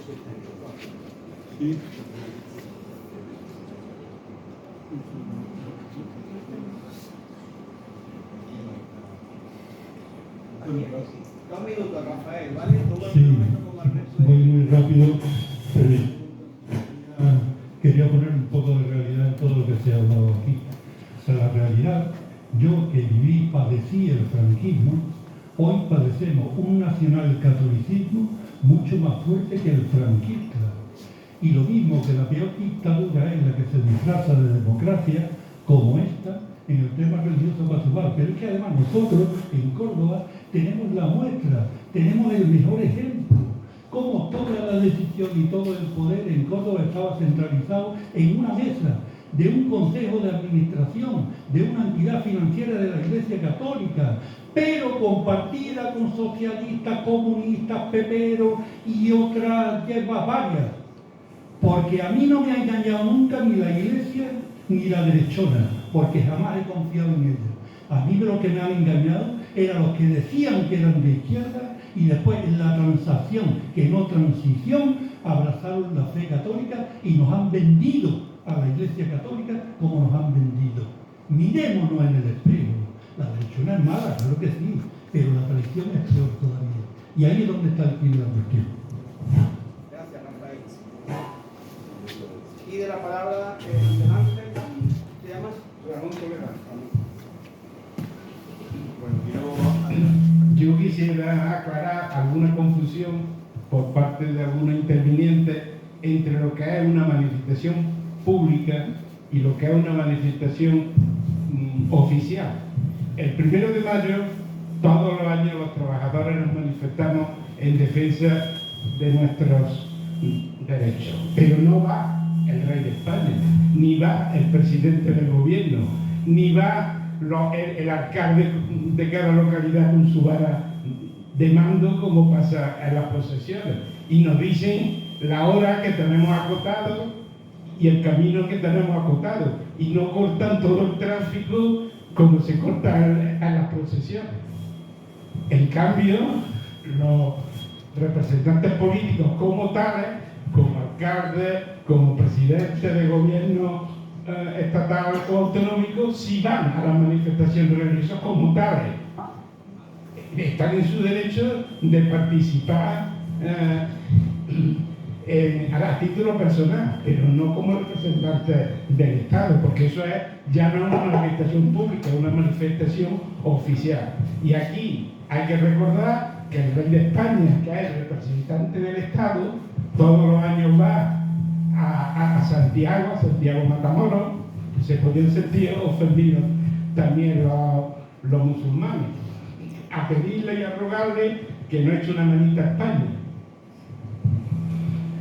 Sí. Dos minutos, Rafael, ¿vale? Sí, voy muy rápido. Quería poner un poco de realidad en todo lo que se ha hablado aquí. O sea, la realidad, yo que viví, padecí el franquismo, hoy padecemos un nacionalcatolicismo mucho más fuerte que el franquista. Y lo mismo que la peor dictadura es la que se disfraza de democracia, como esta, en el tema religioso casual. Pero es que además nosotros, en Córdoba, tenemos la muestra, tenemos el mejor ejemplo. Cómo toda la decisión y todo el poder en Córdoba estaba centralizado en una mesa de un consejo de administración, de una entidad financiera de la Iglesia Católica, pero compartida con socialistas, comunistas, peperos y otras hierbas varias. Porque a mí no me ha engañado nunca ni la Iglesia ni la derechona, porque jamás he confiado en ella. A mí lo que me han engañado eran los que decían que eran de izquierda y después en la transacción, que no transición, abrazaron la fe católica y nos han vendido a la Iglesia Católica como nos han vendido. Mirémonos en el espejo. La derechona es mala, claro que sí, pero la traición es peor todavía. Y ahí es donde está el fin de la cuestión. Gracias, Rafael. Y de la palabra, Miguel Ángel, ¿te llamas? Ramón Toledano. Bueno, yo quisiera aclarar alguna confusión por parte de algunos intervinientes entre lo que es una manifestación pública y lo que es una manifestación oficial. El 1 de mayo, todos los años los trabajadores nos manifestamos en defensa de nuestros derechos, pero no va el rey de España, ni va el presidente del gobierno, ni va el alcalde de cada localidad con su vara de mando como pasa en las procesiones, y nos dicen la hora que tenemos acotado y el camino que tenemos acotado, y no cortan todo el tráfico como se corta en las procesiones. En cambio, los representantes políticos como tales, como alcaldes, como presidentes de gobierno estatal o autonómico, si van a las manifestaciones religiosas como tales, están en su derecho de participar a título personal, pero no como representantes del Estado, porque eso es ya no una manifestación pública, es una manifestación oficial. Y aquí hay que recordar que el rey de España, que es el representante del Estado, todos los años va a Santiago Matamoros, se podían sentir ofendidos también los musulmanes, a pedirle y a rogarle que no eche una manita a España.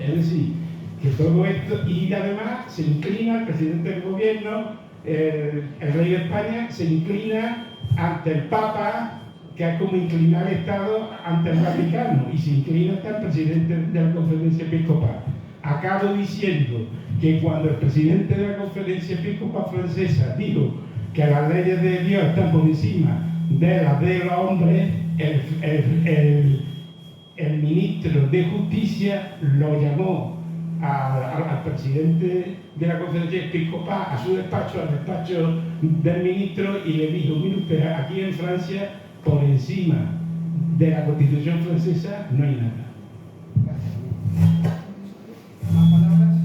Es decir, que todo esto, y además se inclina el presidente del gobierno, el rey de España, se inclina ante el Papa, que es como inclinar el Estado ante el Vaticano, y se inclina hasta el presidente de la Conferencia Episcopal. Acabo diciendo que cuando el presidente de la Conferencia Episcopal francesa dijo que las leyes de Dios están por encima de las de los hombres, el ministro de Justicia lo llamó al presidente de la Conferencia Episcopal a su despacho, al despacho del ministro, y le dijo: mire usted, aquí en Francia, por encima de la Constitución francesa no hay nada. ¿Más palabras?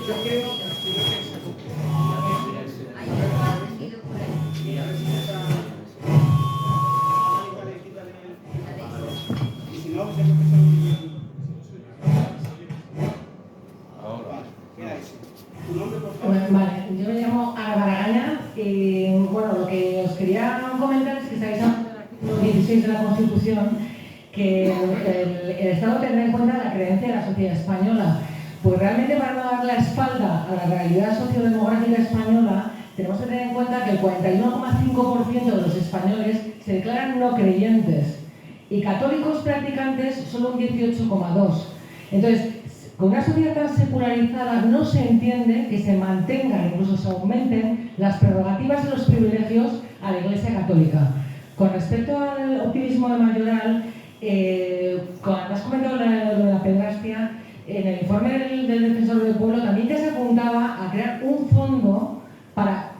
Yo creo que Vale, yo me llamo Ana Baragaña y bueno, lo que os quería comentar es que estáis hablando del artículo 16 de la Constitución, que el Estado tendrá en cuenta la creencia de la sociedad española. Pues realmente, para no dar la espalda a la realidad sociodemográfica española, tenemos que tener en cuenta que el 41,5% de los españoles se declaran no creyentes y católicos practicantes solo un 18,2%. Entonces, Con una sociedad tan secularizada no se entiende que se mantengan, incluso se aumenten, las prerrogativas y los privilegios a la Iglesia Católica. Con respecto al optimismo de Mayoral, cuando has comentado lo de la pederastia, en el informe del Defensor del Pueblo también que se apuntaba a crear un fondo para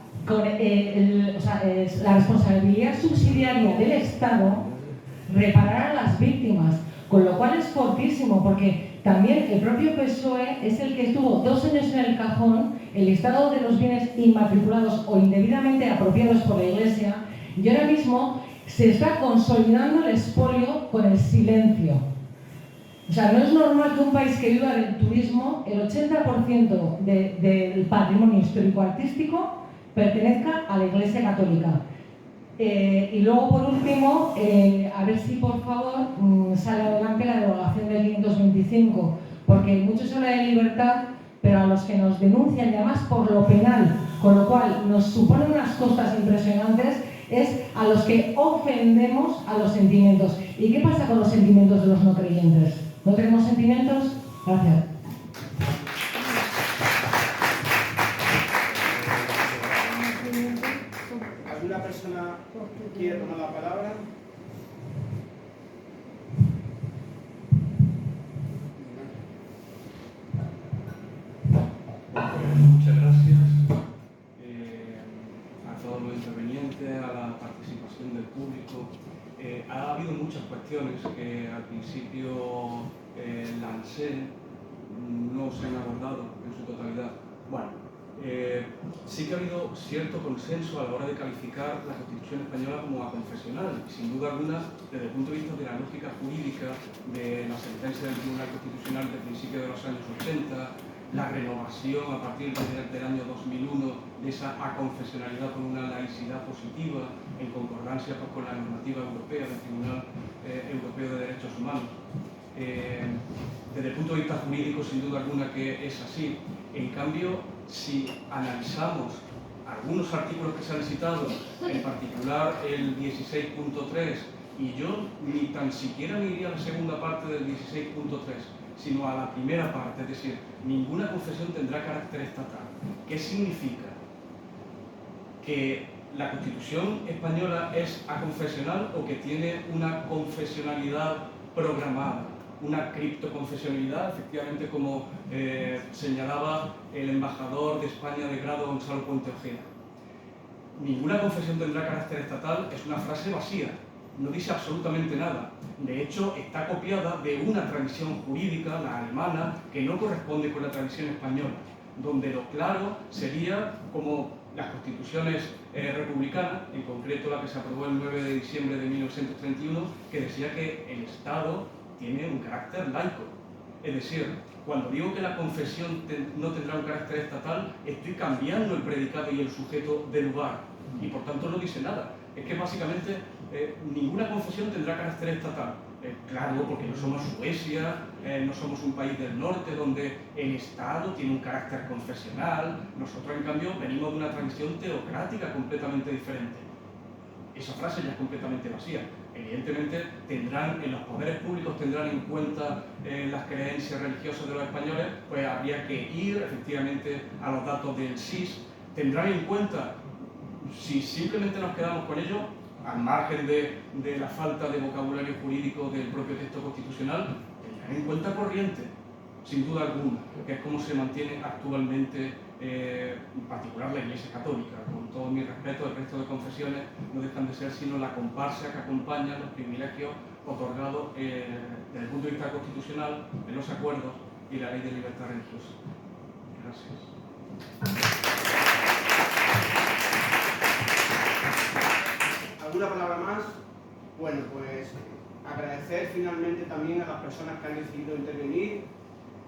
la responsabilidad subsidiaria del Estado reparar a las víctimas, con lo cual es fortísimo, porque también el propio PSOE es el que estuvo 2 años en el cajón el listado de los bienes inmatriculados o indebidamente apropiados por la Iglesia, y ahora mismo se está consolidando el expolio con el silencio. O sea, no es normal que un país que viva del turismo, el 80% del patrimonio histórico-artístico pertenezca a la Iglesia Católica. Y luego, por último, a ver si por favor sale adelante la derogación del 525, porque mucho se habla de libertad, pero a los que nos denuncian, y además por lo penal, con lo cual nos suponen unas costas impresionantes, es a los que ofendemos a los sentimientos. ¿Y qué pasa con los sentimientos de los no creyentes? ¿No tenemos sentimientos? Gracias. ¿Alguna persona quiere tomar la palabra? Muchas gracias a todos los intervenientes, a la participación del público. Ha habido muchas cuestiones que al principio lancé, no se han abordado en su totalidad. Bueno, sí que ha habido cierto consenso a la hora de calificar la Constitución española como aconfesional, sin duda alguna, desde el punto de vista de la lógica jurídica de la sentencia del Tribunal Constitucional de principios de los años 80, la renovación a partir del año 2001 de esa aconfesionalidad con una laicidad positiva en concordancia con la normativa europea del Tribunal Europeo de Derechos Humanos. Desde el punto de vista jurídico, sin duda alguna que es así. En cambio, si analizamos algunos artículos que se han citado, en particular el 16.3, y yo ni tan siquiera me iría a la segunda parte del 16.3, sino a la primera parte, es decir, ninguna confesión tendrá carácter estatal. ¿Qué significa? ¿Que la Constitución española es aconfesional o que tiene una confesionalidad programada? Una criptoconfesionalidad, efectivamente, como señalaba el embajador de España de grado Gonzalo Puente Ojeda. Ninguna confesión tendrá carácter estatal es una frase vacía, no dice absolutamente nada. De hecho, está copiada de una tradición jurídica, la alemana, que no corresponde con la tradición española, donde lo claro sería como las constituciones republicanas, en concreto la que se aprobó el 9 de diciembre de 1931, que decía que el Estado tiene un carácter laico. Es decir, cuando digo que la confesión no tendrá un carácter estatal, estoy cambiando el predicado y el sujeto de lugar, y por tanto no dice nada. Es que básicamente ninguna confesión tendrá carácter estatal. Claro, porque no somos Suecia, no somos un país del norte donde el Estado tiene un carácter confesional. Nosotros, en cambio, venimos de una tradición teocrática completamente diferente. Esa frase ya es completamente vacía. Evidentemente, en los poderes públicos tendrán en cuenta las creencias religiosas de los españoles, pues habría que ir efectivamente a los datos del SIS. Tendrán en cuenta, si simplemente nos quedamos con ello, al margen de la falta de vocabulario jurídico del propio texto constitucional, tendrán en cuenta corriente, sin duda alguna, que es como se mantiene actualmente, en particular la Iglesia Católica. Con todo mi respeto, el resto de confesiones no dejan de ser sino la comparsa que acompaña los privilegios otorgados desde el punto de vista constitucional de los acuerdos y la ley de libertad religiosa. Gracias. ¿Alguna palabra más? Bueno, pues agradecer finalmente también a las personas que han decidido intervenir.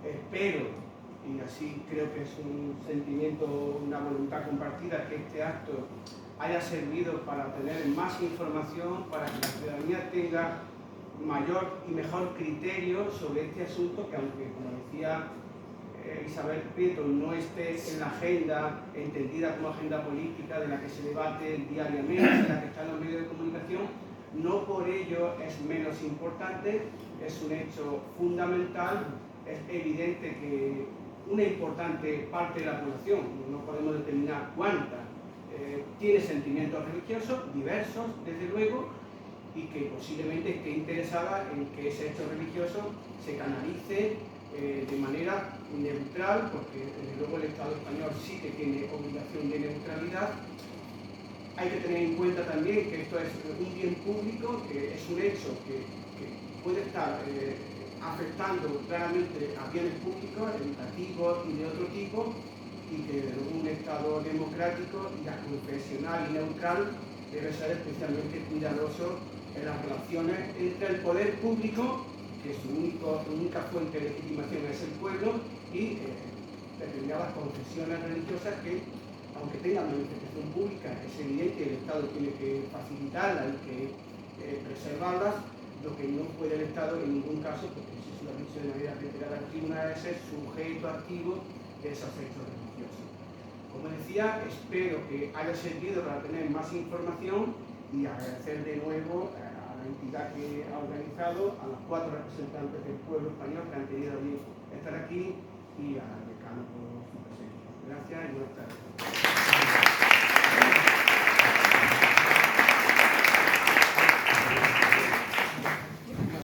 Espero, y así creo que es un sentimiento, una voluntad compartida, que este acto haya servido para tener más información, para que la ciudadanía tenga mayor y mejor criterio sobre este asunto, que aunque, como decía Isabel Prieto, no esté en la agenda entendida como agenda política de la que se debate diariamente, de la que está en los medios de comunicación, no por ello es menos importante, es un hecho fundamental es evidente que una importante parte de la población, no podemos determinar cuánta, tiene sentimientos religiosos diversos, desde luego, y que posiblemente esté interesada en que ese hecho religioso se canalice de manera neutral, porque desde luego el Estado español sí que tiene obligación de neutralidad. Hay que tener en cuenta también que esto es un bien público, que es un hecho que puede estar afectando claramente a bienes públicos, educativos y de otro tipo, y que un Estado democrático y confesional y neutral debe ser especialmente cuidadoso en las relaciones entre el poder público, que su única fuente de legitimación es el pueblo, y determinadas confesiones religiosas que, aunque tengan manifestación pública, es evidente que el Estado tiene que facilitarlas y que preservarlas. Lo que no puede el Estado en ningún caso, porque si se lo ha dicho de manera reiterada en tribunal, es ser sujeto activo de esos hechos religiosos. Como decía, espero que haya servido para tener más información y agradecer de nuevo a la entidad que ha organizado, a los 4 representantes del pueblo español que han querido estar aquí y al decano por su presencia. Gracias y buenas tardes.